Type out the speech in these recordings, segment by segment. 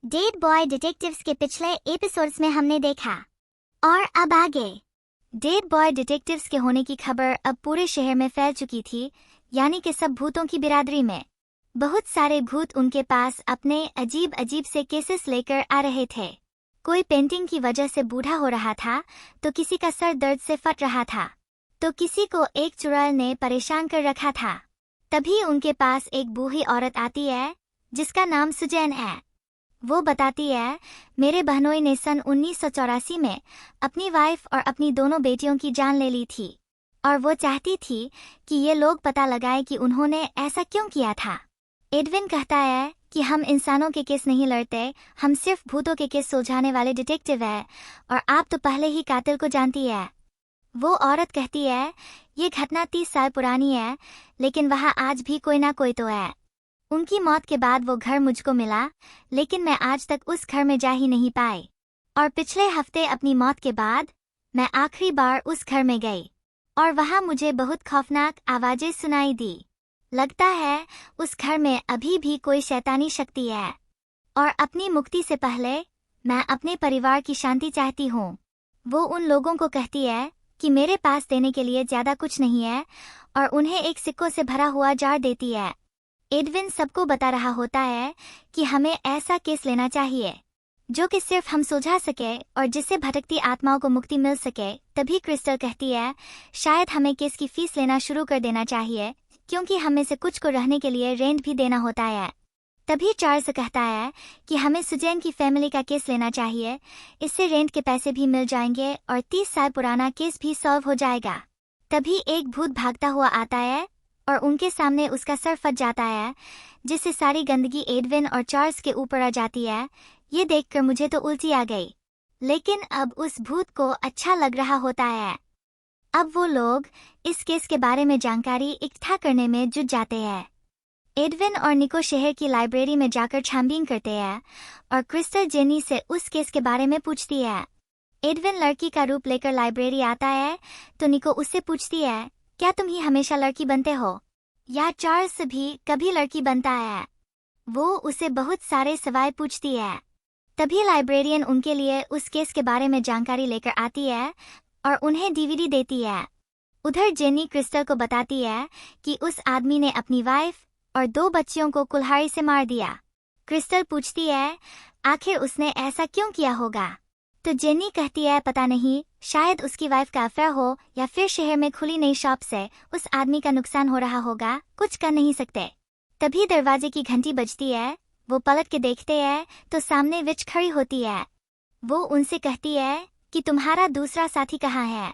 Dead boy detectives के पिछले episodes में हमने देखा। और अब आगे। डेड बॉय डिटेक्टिव्स के होने की खबर अब पूरे शहर में फैल चुकी थी, यानी कि सब भूतों की बिरादरी में। बहुत सारे भूत उनके पास अपने अजीब अजीब से केसेस लेकर आ रहे थे। कोई पेंटिंग की वजह से बूढ़ा हो रहा था, तो किसी का सर दर्द से फट रहा था, तो किसी को एक चुड़ैल ने परेशान कर रखा था। तभी उनके पास एक बूढ़ी औरत आती है जिसका नाम सुजैन है। वो बताती है, मेरे बहनोई ने सन 1984 में अपनी वाइफ और अपनी दोनों बेटियों की जान ले ली थी, और वो चाहती थी कि ये लोग पता लगाएं कि उन्होंने ऐसा क्यों किया था। एडविन कहता है कि हम इंसानों के केस नहीं लड़ते, हम सिर्फ भूतों के केस सुलझाने वाले डिटेक्टिव हैं, और आप तो पहले ही कातिल को जानती है। वो औरत कहती है, ये घटना 30 साल पुरानी है, लेकिन वहाँ आज भी कोई ना कोई तो है। उनकी मौत के बाद वो घर मुझको मिला, लेकिन मैं आज तक उस घर में जा ही नहीं पाई। और पिछले हफ्ते अपनी मौत के बाद मैं आखिरी बार उस घर में गई, और वहाँ मुझे बहुत खौफनाक आवाजें सुनाई दी। लगता है उस घर में अभी भी कोई शैतानी शक्ति है, और अपनी मुक्ति से पहले मैं अपने परिवार की शांति चाहती हूँ। वो उन लोगों को कहती है कि मेरे पास देने के लिए ज्यादा कुछ नहीं है, और उन्हें एक सिक्कों से भरा हुआ जार देती है। एडविन सबको बता रहा होता है कि हमें ऐसा केस लेना चाहिए जो कि सिर्फ हम सुलझा सके और जिससे भटकती आत्माओं को मुक्ति मिल सके। तभी क्रिस्टल कहती है, शायद हमें केस की फीस लेना शुरू कर देना चाहिए, क्योंकि हमें से कुछ को रहने के लिए रेंट भी देना होता है। तभी चार्ल्स कहता है कि हमें सुजैन की फैमिली का केस लेना चाहिए, इससे रेंट के पैसे भी मिल जाएंगे और 30 साल पुराना केस भी सॉल्व हो जाएगा। तभी एक भूत भागता हुआ आता है और उनके सामने उसका सर फट जाता है, जिससे सारी गंदगी एडविन और चार्ल्स के ऊपर आ जाती है। ये देखकर मुझे तो उल्टी आ गई, लेकिन अब उस भूत को अच्छा लग रहा होता है। अब वो लोग इस केस के बारे में जानकारी इकट्ठा करने में जुट जाते हैं। एडविन और निको शहर की लाइब्रेरी में जाकर छानबीन करते हैं, और क्रिस्टल जेनी से उस केस के बारे में पूछती है। एडविन लड़की का रूप लेकर लाइब्रेरी आता है, तो निको उससे पूछती है, क्या तुम ही हमेशा लड़की बनते हो, या चार्ल्स भी कभी लड़की बनता है? वो उसे बहुत सारे सवाल पूछती है। तभी लाइब्रेरियन उनके लिए उस केस के बारे में जानकारी लेकर आती है और उन्हें डीवीडी देती है। उधर जेनी क्रिस्टल को बताती है कि उस आदमी ने अपनी वाइफ और 2 बच्चियों को कुल्हाड़ी से मार दिया। क्रिस्टल पूछती है, आखिर उसने ऐसा क्यों किया होगा? तो जेनी कहती है, पता नहीं, शायद उसकी वाइफ का अफेयर हो, या फिर शहर में खुली नई शॉप से उस आदमी का नुकसान हो रहा होगा, कुछ कर नहीं सकते। तभी दरवाजे की घंटी बजती है। वो पलट के देखते हैं तो सामने विच खड़ी होती है। वो उनसे कहती है कि तुम्हारा दूसरा साथी कहाँ है?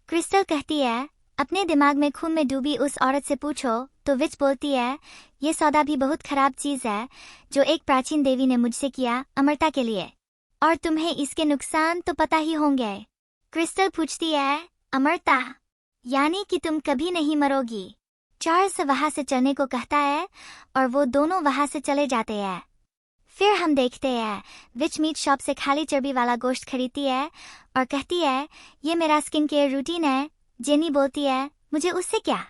क्रिस्टल कहती है, अपने दिमाग में खून में डूबी उस औरत से पूछो। तो विच बोलती है, ये सौदा भी बहुत खराब चीज है जो एक प्राचीन देवी ने मुझसे किया अमरता के लिए, और तुम्हें इसके नुकसान तो पता ही होंगे। क्रिस्टल पूछती है, अमरता यानी कि तुम कभी नहीं मरोगी? चार्ल्स वहां से चलने को कहता है, और वो दोनों वहां से चले जाते हैं। फिर हम देखते हैं विच मीट शॉप से खाली चर्बी वाला गोश्त खरीदती है और कहती है, ये मेरा स्किन केयर रूटीन है। जेनी बोलती है, मुझे उससे क्या?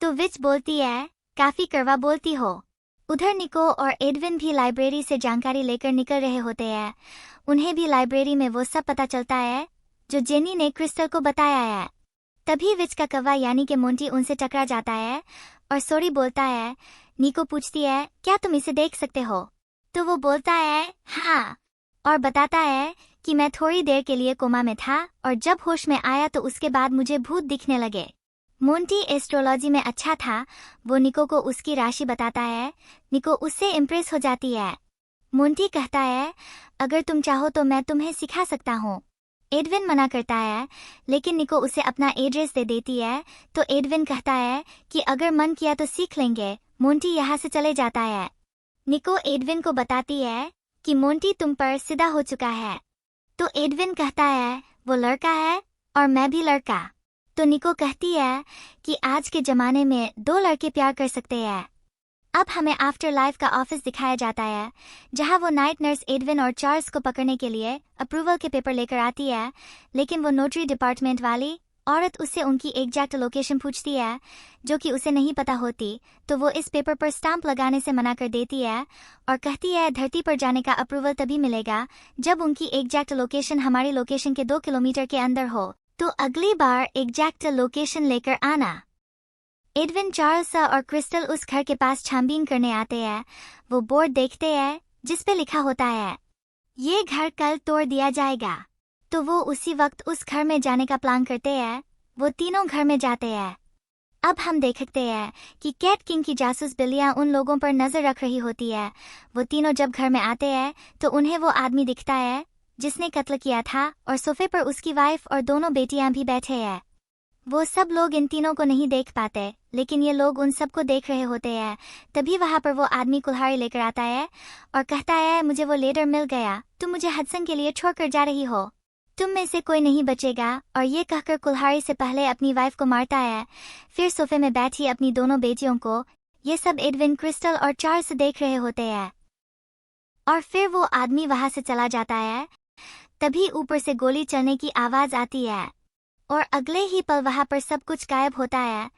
तो विच बोलती है, काफी कड़वा बोलती हो। उधर निको और एडविन भी लाइब्रेरी से जानकारी लेकर निकल रहे होते हैं। उन्हें भी लाइब्रेरी में वो सब पता चलता है जो जेनी ने क्रिस्टल को बताया है। तभी विच का कौवा यानी कि मोंटी उनसे टकरा जाता है और सॉरी बोलता है। निको पूछती है, क्या तुम इसे देख सकते हो? तो वो बोलता है, हाँ, और बताता है कि मैं थोड़ी देर के लिए कोमा में था, और जब होश में आया तो उसके बाद मुझे भूत दिखने लगे। मोंटी एस्ट्रोलॉजी में अच्छा था। वो निको को उसकी राशि बताता है। निको उससे इम्प्रेस हो जाती है। मोंटी कहता है, अगर तुम चाहो तो मैं तुम्हें सिखा सकता हूँ। एडविन मना करता है, लेकिन निको उसे अपना एड्रेस दे देती है। तो एडविन कहता है कि अगर मन किया तो सीख लेंगे। मोंटी यहाँ से चले जाता है। निको एडविन को बताती है कि मोंटी तुम पर सीधा हो चुका है। तो एडविन कहता है, वो लड़का है और मैं भी लड़का। तो निको कहती है कि आज के जमाने में 2 लड़के प्यार कर सकते हैं। अब हमें आफ्टर लाइफ का ऑफिस दिखाया जाता है, जहां वो नाइट नर्स एडविन और चार्ल्स को पकड़ने के लिए अप्रूवल के पेपर लेकर आती है, लेकिन वो नोटरी डिपार्टमेंट वाली औरत उससे उनकी एग्जैक्ट लोकेशन पूछती है, जो कि उसे नहीं पता होती, तो वो इस पेपर पर स्टाम्प लगाने से मना कर देती है और कहती है धरती पर जाने का अप्रूवल तभी मिलेगा जब उनकी एग्जैक्ट लोकेशन हमारी लोकेशन के 2 किलोमीटर के अंदर हो, तो अगली बार एग्जैक्ट लोकेशन लेकर आना। एडविन, चार्ल्स और क्रिस्टल उस घर के पास छानबीन करने आते हैं। वो बोर्ड देखते हैं जिस पे लिखा होता है ये घर कल तोड़ दिया जाएगा, तो वो उसी वक्त उस घर में जाने का प्लान करते हैं। वो तीनों घर में जाते हैं। अब हम देखते हैं कि कैट किंग की जासूस बिल्लियां उन लोगों पर नजर रख रही होती है। वो तीनों जब घर में आते हैं तो उन्हें वो आदमी दिखता है जिसने कत्ल किया था, और सोफे पर उसकी वाइफ और दोनों बेटियां भी बैठे हैं। वो सब लोग इन तीनों को नहीं देख पाते, लेकिन ये लोग उन सबको देख रहे होते हैं। तभी वहां पर वो आदमी कुल्हाड़ी लेकर आता है और कहता है मुझे वो लेडर मिल गया, तुम मुझे हडसन के लिए छोड़कर जा रही हो, तुम में से कोई नहीं बचेगा। और ये कहकर कुल्हाड़ी से पहले अपनी वाइफ को मारता है, फिर सोफे में बैठी अपनी दोनों बेटियों को। ये सब एडविन, क्रिस्टल और चार्ल्स देख रहे होते हैं। और फिर वो आदमी वहां से चला जाता है। तभी ऊपर से गोली चलने की आवाज आती है और अगले ही पल वहां पर सब कुछ गायब होता है।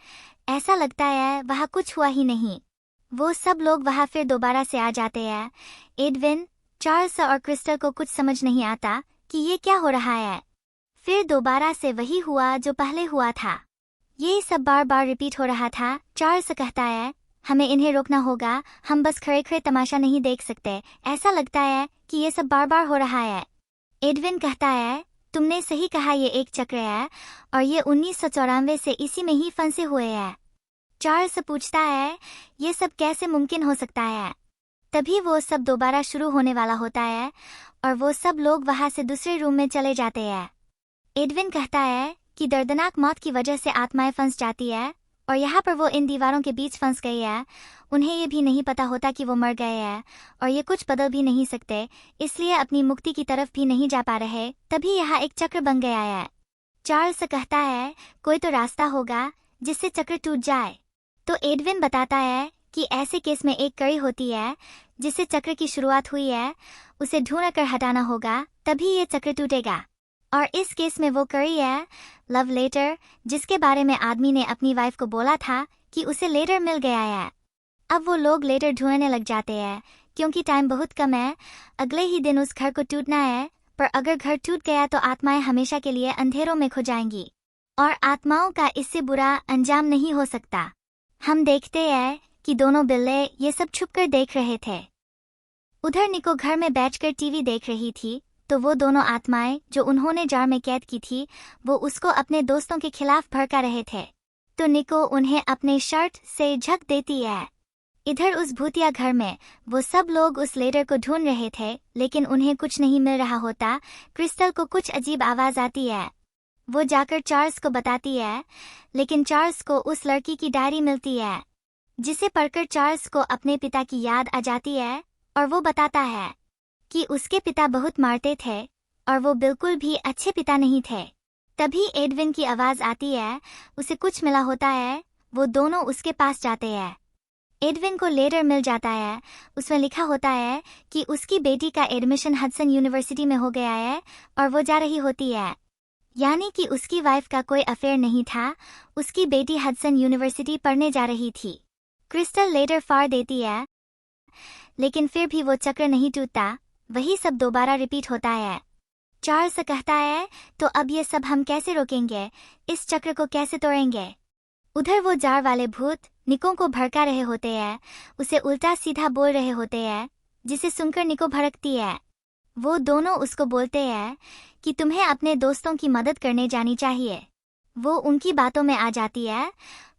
ऐसा लगता है वहां कुछ हुआ ही नहीं। वो सब लोग वहां फिर दोबारा से आ जाते हैं। एडविन, चार्ल्स और क्रिस्टल को कुछ समझ नहीं आता कि ये क्या हो रहा है। फिर दोबारा से वही हुआ जो पहले हुआ था। ये सब बार बार रिपीट हो रहा था। चार्ल्स कहता है हमें इन्हें रोकना होगा, हम बस खड़े खड़े तमाशा नहीं देख सकते, ऐसा लगता है कि ये सब बार बार हो रहा है। एडविन कहता है तुमने सही कहा, ये एक चक्र है और ये 1994 से इसी में ही फंसे हुए हैं। चार्ल्स पूछता है ये सब कैसे मुमकिन हो सकता है। तभी वो सब दोबारा शुरू होने वाला होता है और वो सब लोग वहां से दूसरे रूम में चले जाते हैं। एडविन कहता है कि दर्दनाक मौत की वजह से आत्माएं फंस जाती है और यहाँ पर वो इन दीवारों के बीच फंस गई है। उन्हें ये भी नहीं पता होता कि वो मर गए हैं और ये कुछ बदल भी नहीं सकते, इसलिए अपनी मुक्ति की तरफ भी नहीं जा पा रहे। तभी यहाँ एक चक्र बन गया है। चार्ल्स कहता है कोई तो रास्ता होगा जिससे चक्र टूट जाए। तो एडविन बताता है कि ऐसे केस में एक कड़ी होती है जिससे चक्र की शुरुआत हुई है, उसे ढूंढ कर हटाना होगा, तभी ये चक्र टूटेगा। और इस केस में वो कड़ी है लव लेटर, जिसके बारे में आदमी ने अपनी वाइफ को बोला था कि उसे लेटर मिल गया है। अब वो लोग लेटर ढूंढने लग जाते हैं क्योंकि टाइम बहुत कम है। अगले ही दिन उस घर को टूटना है, पर अगर घर टूट गया तो आत्माएं हमेशा के लिए अंधेरों में खो जाएंगी और आत्माओं का इससे बुरा अंजाम नहीं हो सकता। हम देखते हैं कि दोनों बिल्ले ये सब छुपकर देख रहे थे। उधर निको घर में बैठकर टीवी देख रही थी, तो वो दोनों आत्माएं जो उन्होंने जार में कैद की थी, वो उसको अपने दोस्तों के खिलाफ भड़का रहे थे। तो निको उन्हें अपने शर्ट से झक देती है। इधर उस भूतिया घर में वो सब लोग उस लेटर को ढूंढ रहे थे, लेकिन उन्हें कुछ नहीं मिल रहा होता। क्रिस्टल को कुछ अजीब आवाज आती है। वो जाकर चार्ल्स को बताती है, लेकिन चार्ल्स को उस लड़की की डायरी मिलती है, जिसे पढ़कर चार्ल्स को अपने पिता की याद आ जाती है और वो बताता है कि उसके पिता बहुत मारते थे और वो बिल्कुल भी अच्छे पिता नहीं थे। तभी एडविन की आवाज आती है, उसे कुछ मिला होता है। वो दोनों उसके पास जाते हैं। एडविन को लेटर मिल जाता है, उसमें लिखा होता है कि उसकी बेटी का एडमिशन हडसन यूनिवर्सिटी में हो गया है और वो जा रही होती है। यानी कि उसकी वाइफ का कोई अफेयर नहीं था, उसकी बेटी हडसन यूनिवर्सिटी पढ़ने जा रही थी। क्रिस्टल लेटर फाड़ देती है, लेकिन फिर भी वो चक्र नहीं टूटता, वही सब दोबारा रिपीट होता है। चार्ल्स कहता है तो अब ये सब हम कैसे रोकेंगे, इस चक्र को कैसे तोड़ेंगे। उधर वो जार वाले भूत निको को भड़का रहे होते हैं, उसे उल्टा सीधा बोल रहे होते हैं, जिसे सुनकर निको भड़कती है। वो दोनों उसको बोलते हैं कि तुम्हें अपने दोस्तों की मदद करने जानी चाहिए। वो उनकी बातों में आ जाती है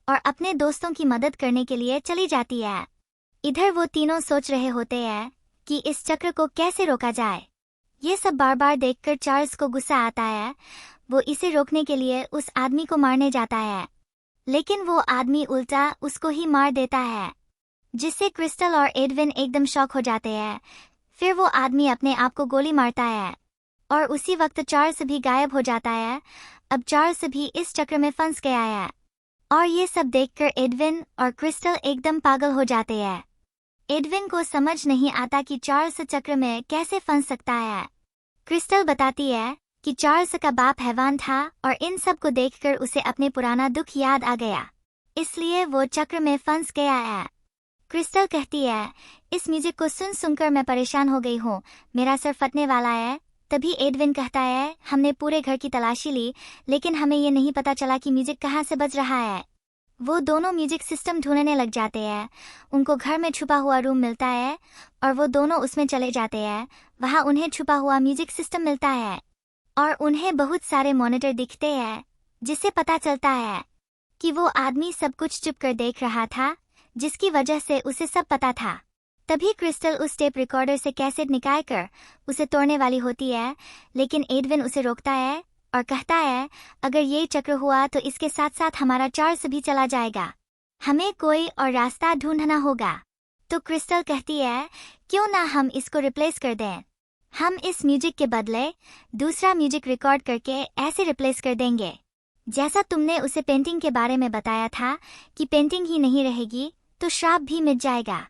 और अपने दोस्तों की मदद करने के लिए चली जाती है। इधर वो तीनों सोच रहे होते हैं कि इस चक्र को कैसे रोका जाए। ये सब बार बार देखकर चार्ल्स को गुस्सा आता है। वो इसे रोकने के लिए उस आदमी को मारने जाता है, लेकिन वो आदमी उल्टा उसको ही मार देता है, जिससे क्रिस्टल और एडविन एकदम शॉक हो जाते हैं। फिर वो आदमी अपने आप को गोली मारता है और उसी वक्त चार्ल्स भी गायब हो जाता है। अब चार्ल्स भी इस चक्र में फंस गया है और ये सब देखकर एडविन और क्रिस्टल एकदम पागल हो जाते हैं। एडविन को समझ नहीं आता कि चार्ल्स चक्र में कैसे फंस सकता है। क्रिस्टल बताती है कि चार्ल्स का बाप हैवान था और इन सब को देखकर उसे अपने पुराना दुख याद आ गया, इसलिए वो चक्र में फंस गया है। क्रिस्टल कहती है, इस म्यूजिक को सुन सुनकर मैं परेशान हो गई हूँ, मेरा सर फटने वाला है। तभी एडविन कहता है, हमने पूरे घर की तलाशी ली लेकिन हमें ये नहीं पता चला कि म्यूजिक कहाँ से बज रहा है। वो दोनों म्यूजिक सिस्टम ढूंढने लग जाते हैं। उनको घर में छुपा हुआ रूम मिलता है और वो दोनों उसमें चले जाते हैं। वहाँ उन्हें छुपा हुआ म्यूजिक सिस्टम मिलता है और उन्हें बहुत सारे मॉनिटर दिखते हैं, जिससे पता चलता है कि वो आदमी सब कुछ चुप कर देख रहा था, जिसकी वजह से उसे सब पता था। तभी क्रिस्टल उस टेप रिकॉर्डर से कैसेट निकालकर उसे तोड़ने वाली होती है, लेकिन एडविन उसे रोकता है और कहता है, अगर ये चक्र हुआ तो इसके साथ साथ हमारा चार्ल्स भी चला जाएगा, हमें कोई और रास्ता ढूंढना होगा। तो क्रिस्टल कहती है, क्यों ना हम इसको रिप्लेस कर दें, हम इस म्यूजिक के बदले दूसरा म्यूजिक रिकॉर्ड करके ऐसे रिप्लेस कर देंगे जैसा तुमने उसे पेंटिंग के बारे में बताया था कि पेंटिंग ही नहीं रहेगी तो श्राप भी मिट जाएगा।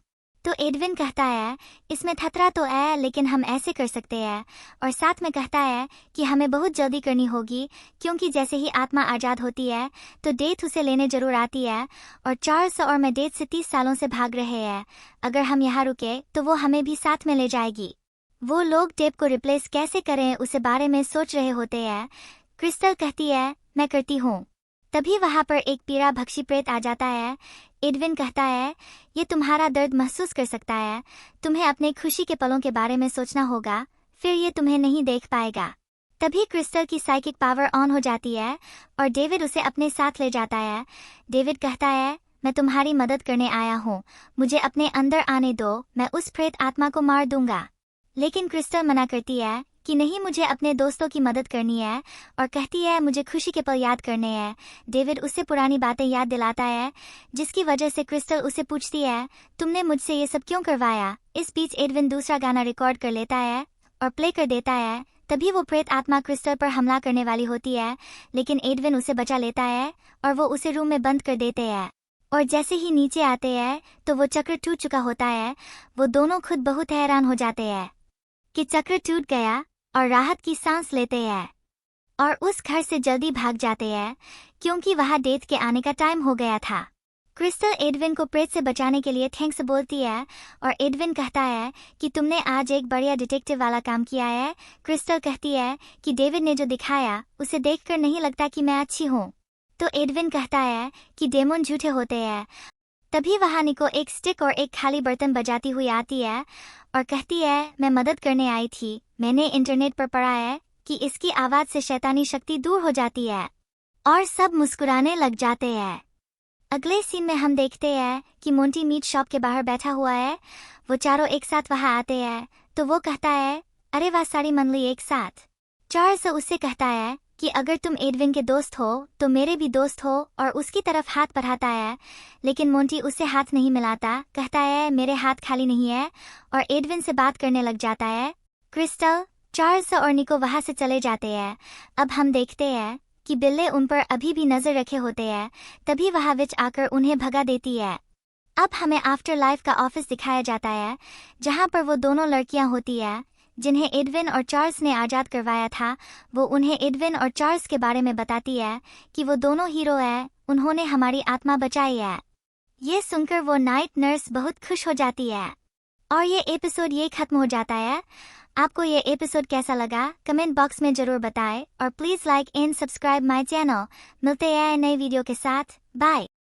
तो एडविन कहता है, इसमें खतरा तो है लेकिन हम ऐसे कर सकते हैं, और साथ में कहता है कि हमें बहुत जल्दी करनी होगी क्योंकि जैसे ही आत्मा आज़ाद होती है तो डेथ उसे लेने जरूर आती है और चार्ल्स और मैं डेथ से 30 सालों से भाग रहे हैं। अगर हम यहाँ रुके तो वो हमें भी साथ में ले जाएगी। वो लोग टेप को रिप्लेस कैसे करें उसे बारे में सोच रहे होते हैं। क्रिस्टल कहती है, मैं करती हूँ। तभी वहाँ पर एक पीड़ा भक्षी प्रेत आ जाता है। एडविन कहता है, ये तुम्हारा दर्द महसूस कर सकता है, तुम्हें अपने खुशी के पलों के बारे में सोचना होगा, फिर ये तुम्हें नहीं देख पाएगा। तभी क्रिस्टल की साइकिक पावर ऑन हो जाती है और डेविड उसे अपने साथ ले जाता है। डेविड कहता है, मैं तुम्हारी मदद करने आया हूँ, मुझे अपने अंदर आने दो, मैं उस प्रेत आत्मा को मार दूंगा। लेकिन क्रिस्टल मना करती है कि नहीं, मुझे अपने दोस्तों की मदद करनी है, और कहती है मुझे खुशी के पल याद करने हैं। डेविड उससे पुरानी बातें याद दिलाता है, जिसकी वजह से क्रिस्टल उसे पूछती है, तुमने मुझसे ये सब क्यों करवाया। इस बीच एडविन दूसरा गाना रिकॉर्ड कर लेता है और प्ले कर देता है। तभी वो प्रेत आत्मा क्रिस्टल पर हमला करने वाली होती है, लेकिन एडविन उसे बचा लेता है और वो उसे रूम में बंद कर देते हैं। और जैसे ही नीचे आते हैं तो वो चक्र टूट चुका होता है। वो दोनों खुद बहुत हैरान हो जाते हैं कि चक्र टूट गया और राहत की सांस लेते हैं और उस घर से जल्दी भाग जाते हैं क्योंकि वहाँ डेथ के आने का टाइम हो गया था। क्रिस्टल एडविन को प्रेत से बचाने के लिए थैंक्स बोलती है और एडविन कहता है कि तुमने आज एक बढ़िया डिटेक्टिव वाला काम किया है। क्रिस्टल कहती है कि डेविड ने जो दिखाया उसे देखकर नहीं लगता कि मैं अच्छी हूँ। तो एडविन कहता है कि डेमन झूठे होते हैं। तभी वहाँ निको एक स्टिक और एक खाली बर्तन बजाती हुई आती है और कहती है, मैं मदद करने आई थी, मैंने इंटरनेट पर पढ़ा है कि इसकी आवाज़ से शैतानी शक्ति दूर हो जाती है। और सब मुस्कुराने लग जाते हैं। अगले सीन में हम देखते हैं कि मोंटी मीट शॉप के बाहर बैठा हुआ है। वो चारों एक साथ वहाँ आते हैं तो वो कहता है, अरे वाह, सारी मंडली एक साथ। चार्ल्स उससे कहता है कि अगर तुम एडविन के दोस्त हो तो मेरे भी दोस्त हो, और उसकी तरफ हाथ बढ़ाता है, लेकिन मोंटी उससे हाथ नहीं मिलाता, कहता है मेरे हाथ खाली नहीं है, और एडविन से बात करने लग जाता है। क्रिस्टल, चार्ल्स और निको वहाँ से चले जाते हैं। अब हम देखते हैं कि बिल्ले उन पर अभी भी नजर रखे होते हैं। तभी वहाँ विच आकर उन्हें भगा देती है। अब हमें आफ्टर लाइफ का ऑफिस दिखाया जाता है, जहाँ पर वो दोनों लड़कियाँ होती है जिन्हें एडविन और चार्ल्स ने आज़ाद करवाया था। वो उन्हें एडविन और चार्ल्स के बारे में बताती है कि वो दोनों हीरो है, उन्होंने हमारी आत्मा बचाई है। ये सुनकर वो नाइट नर्स बहुत खुश हो जाती है और ये एपिसोड ये खत्म हो जाता है। आपको ये एपिसोड कैसा लगा कमेंट बॉक्स में जरूर बताएं और please like and subscribe my channel. मिलते हैं नई वीडियो के साथ। बाय।